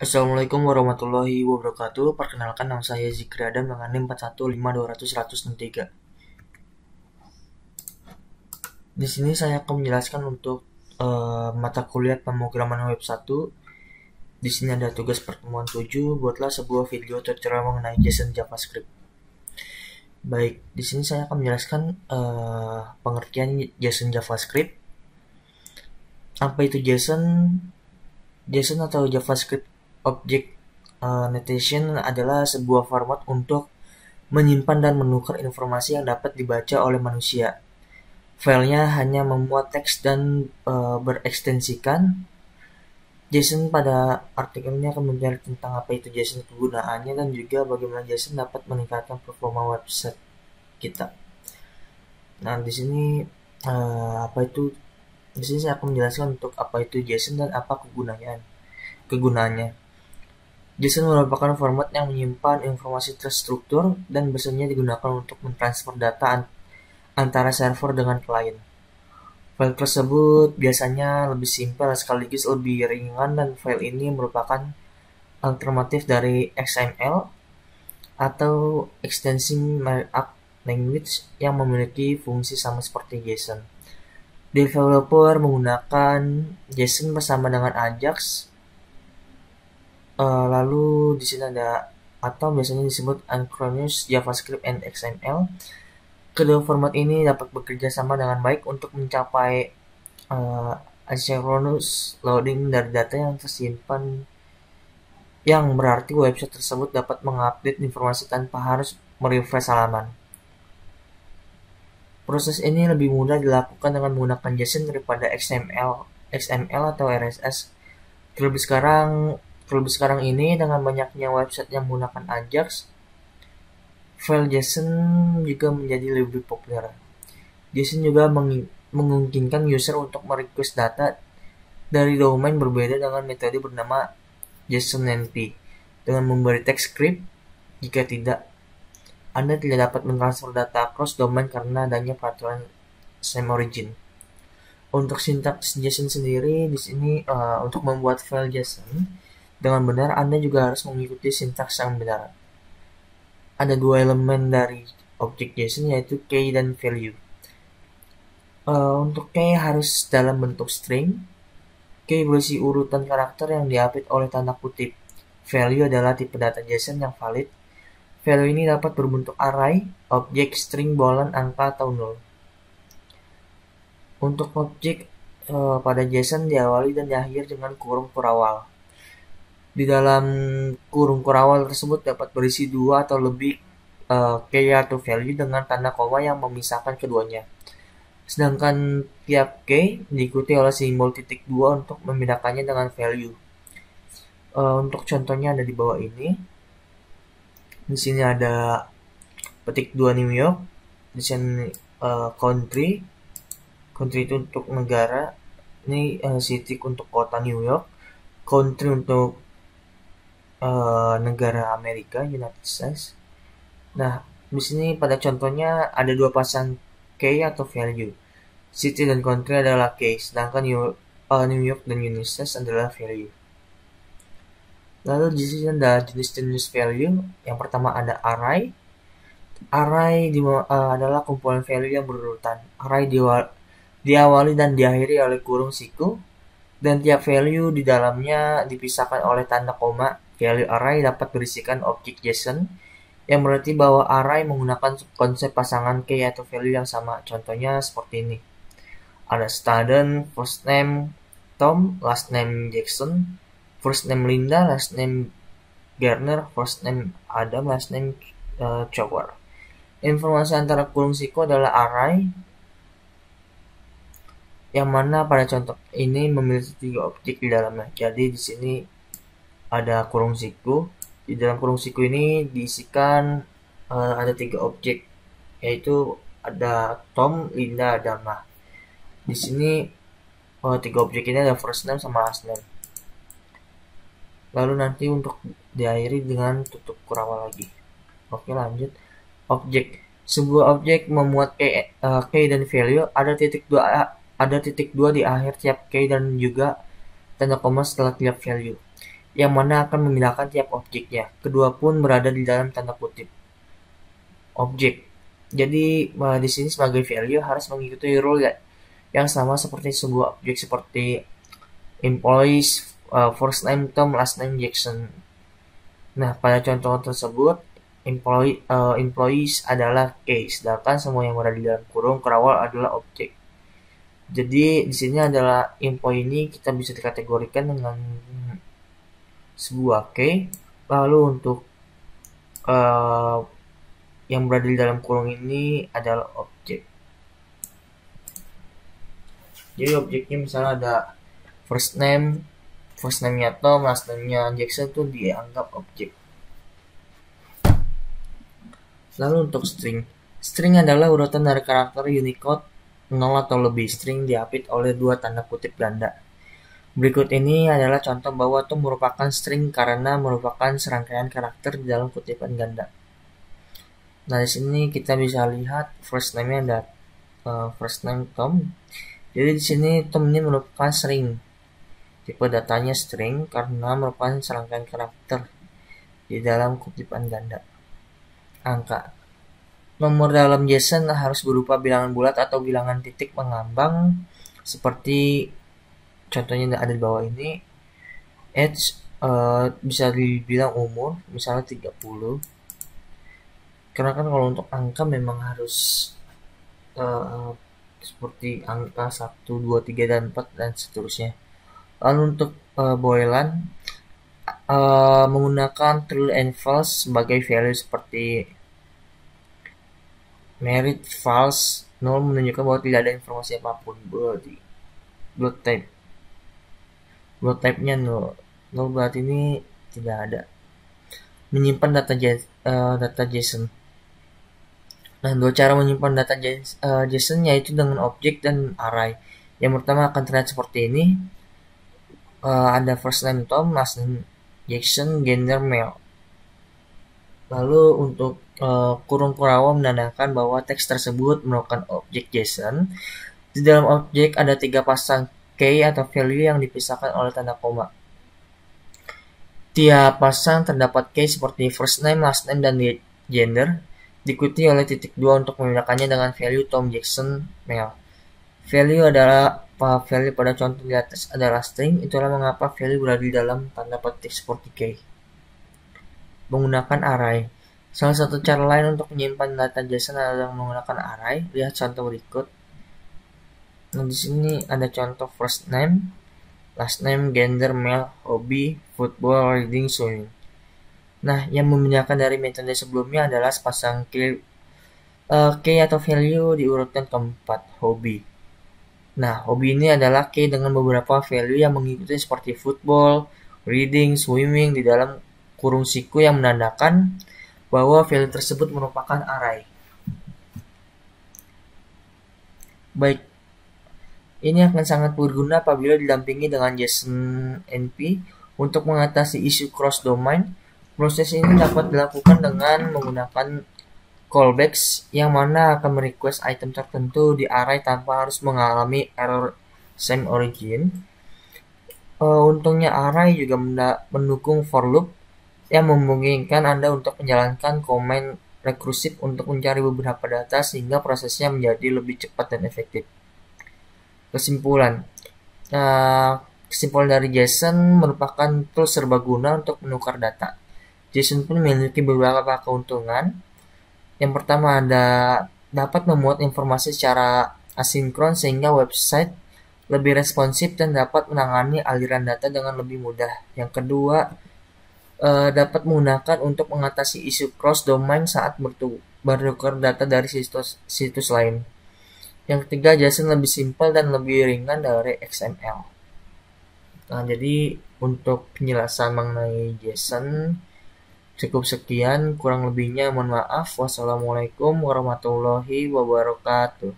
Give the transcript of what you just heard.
Assalamualaikum warahmatullahi wabarakatuh. Perkenalkan, nama saya Zikri Adam dengan NIM 415200103. Di sini saya akan menjelaskan untuk mata kuliah pemrograman web 1. Di sini ada tugas pertemuan 7, buatlah sebuah video tutorial mengenai JSON JavaScript. Baik, di sini saya akan menjelaskan pengertian JSON JavaScript. Apa itu JSON? JSON atau JavaScript Object Notation adalah sebuah format untuk menyimpan dan menukar informasi yang dapat dibaca oleh manusia. Filenya hanya memuat teks dan berekstensikan. JSON pada artikelnya akan membicarakan tentang apa itu JSON, kegunaannya, dan juga bagaimana JSON dapat meningkatkan performa website kita. Nah, di sini di sini saya akan menjelaskan untuk apa itu JSON dan apa kegunaannya. JSON merupakan format yang menyimpan informasi terstruktur dan biasanya digunakan untuk mentransfer data antara server dengan klien. File tersebut biasanya lebih simpel sekaligus lebih ringan, dan file ini merupakan alternatif dari XML atau Extension Markup Language yang memiliki fungsi sama seperti JSON. Developer menggunakan JSON bersama dengan Ajax. Lalu di sini ada atau biasanya disebut Asynchronous JavaScript and XML. Kedua format ini dapat bekerja sama dengan baik untuk mencapai asynchronous loading dari data yang tersimpan, yang berarti website tersebut dapat mengupdate informasi tanpa harus merefresh halaman. Proses ini lebih mudah dilakukan dengan menggunakan JSON daripada XML atau RSS. Terlebih sekarang ini, dengan banyaknya website yang menggunakan Ajax, file JSON juga menjadi lebih populer. JSON juga memungkinkan user untuk merequest data dari domain berbeda dengan metode bernama JSON-NP dengan memberi teks script. Jika tidak, Anda tidak dapat mentransfer data across domain karena adanya peraturan same origin. Untuk sintaks JSON sendiri, di sini untuk membuat file JSON dengan benar, Anda juga harus mengikuti sintaks yang benar. Ada dua elemen dari objek JSON, yaitu key dan value. Untuk key harus dalam bentuk string. Key berisi urutan karakter yang diapit oleh tanda kutip. Value adalah tipe data JSON yang valid. Value ini dapat berbentuk array, objek, string, bolan, angka, atau null. Untuk objek pada JSON diawali dan diakhiri dengan kurung kurawal. Di dalam kurung kurawal tersebut dapat berisi dua atau lebih key atau value dengan tanda koma yang memisahkan keduanya. Sedangkan tiap key diikuti oleh simbol titik 2 untuk membedakannya dengan value. Untuk contohnya ada di bawah ini. Di sini ada petik 2 New York, di sini country. Country itu untuk negara. Ini city untuk kota New York. Country untuk negara Amerika, United States. Nah, di sini pada contohnya ada dua pasang key atau value. City dan country adalah key, sedangkan New York dan United States adalah value. Lalu di sini ada jenis-jenis value. Yang pertama ada array. Array adalah kumpulan value yang berurutan. Array diawali dan diakhiri oleh kurung siku, dan tiap value di dalamnya dipisahkan oleh tanda koma. Value array dapat berisikan objek JSON, yang berarti bahwa array menggunakan konsep pasangan key atau value yang sama. Contohnya seperti ini. Ada student, first name Tom, last name Jackson, first name Linda, last name Garner, first name Adam, last name Chower. Informasi antara kurung siku adalah array, yang mana pada contoh ini memiliki 3 objek di dalamnya. Jadi di sini ada kurung siku. Di dalam kurung siku ini diisikan ada 3 objek, yaitu ada Tom, Linda, Adam. Nah, di sini 3 objek ini ada first name sama last name. Lalu nanti untuk diakhiri dengan tutup kurawal lagi. Oke, lanjut. Objek. Sebuah objek memuat key dan value. Ada titik 2 di akhir tiap key dan juga tanda koma setelah tiap value. yang mana akan memindahkan tiap objeknya. Kedua pun berada di dalam tanda kutip objek. Jadi di sini sebagai value harus mengikuti rule ya, yang sama seperti sebuah objek seperti employees, first name Tom, last name Jackson. Nah, pada contoh tersebut employees adalah case, sedangkan semua yang berada di dalam kurung kerawal adalah objek. Jadi di sini adalah employee ini kita bisa dikategorikan dengan sebuah key. Lalu untuk yang berada di dalam kurung ini adalah objek. Jadi objeknya misalnya ada first name-nya Tom, last name-nya Jackson itu dianggap objek. Lalu untuk string adalah urutan dari karakter Unicode 0 atau lebih. String diapit oleh dua tanda kutip ganda. Berikut ini adalah contoh bahwa Tom merupakan string karena merupakan serangkaian karakter di dalam kutipan ganda. Nah, di sini kita bisa lihat first name-nya ada first name Tom. Jadi di sini Tom ini merupakan string. Tipe datanya string karena merupakan serangkaian karakter di dalam kutipan ganda. Angka. Nomor dalam JSON harus berupa bilangan bulat atau bilangan titik mengambang seperti contohnya ada di bawah ini. Age bisa dibilang umur, misalnya 30. Karena kan kalau untuk angka memang harus seperti angka 1, 2, 3, dan 4 dan seterusnya. Lalu untuk boolean menggunakan true and false sebagai value seperti married, false, null menunjukkan bahwa tidak ada informasi apapun. Blood type-nya null. Null berarti ini tidak ada. Menyimpan data JSON. Nah, dua cara menyimpan data JSON yaitu dengan objek dan array. Yang pertama akan terlihat seperti ini. Ada first name Tom, last name Jackson, gender male. Lalu untuk kurung kurawal menandakan bahwa teks tersebut merupakan objek JSON. Di dalam objek ada 3 pasang key atau value yang dipisahkan oleh tanda koma. Tiap pasang terdapat key seperti first name, last name, dan gender, diikuti oleh titik 2 untuk membedakannya dengan value Tom Jackson male. Value pada contoh di atas adalah string, itulah mengapa value berada di dalam tanda petik seperti key. Menggunakan array. Salah satu cara lain untuk menyimpan data JSON adalah menggunakan array. Lihat contoh berikut. Nah, di sini ada contoh first name, last name, gender male, hobi, football, reading, swimming. Nah, yang membedakan dari metode sebelumnya adalah sepasang key atau value diurutkan keempat, hobi. Nah, hobi ini adalah key dengan beberapa value yang mengikuti seperti football, reading, swimming di dalam kurung siku yang menandakan bahwa value tersebut merupakan array. Baik, ini akan sangat berguna apabila didampingi dengan JSON NP untuk mengatasi isu cross-domain. Proses ini dapat dilakukan dengan menggunakan callbacks yang mana akan merequest item tertentu di array tanpa harus mengalami error same origin. Untungnya array juga mendukung for loop yang memungkinkan Anda untuk menjalankan command rekursif untuk mencari beberapa data sehingga prosesnya menjadi lebih cepat dan efektif. Kesimpulan. Kesimpulan dari JSON merupakan tools serbaguna untuk menukar data. JSON pun memiliki beberapa keuntungan. Yang pertama dapat memuat informasi secara asinkron sehingga website lebih responsif dan dapat menangani aliran data dengan lebih mudah. Yang kedua, dapat menggunakan untuk mengatasi isu cross-domain saat bertukar data dari situs lain. Yang ketiga, JSON lebih simpel dan lebih ringan dari XML. Nah, jadi untuk penjelasan mengenai JSON cukup sekian, kurang lebihnya mohon maaf. Wassalamualaikum warahmatullahi wabarakatuh.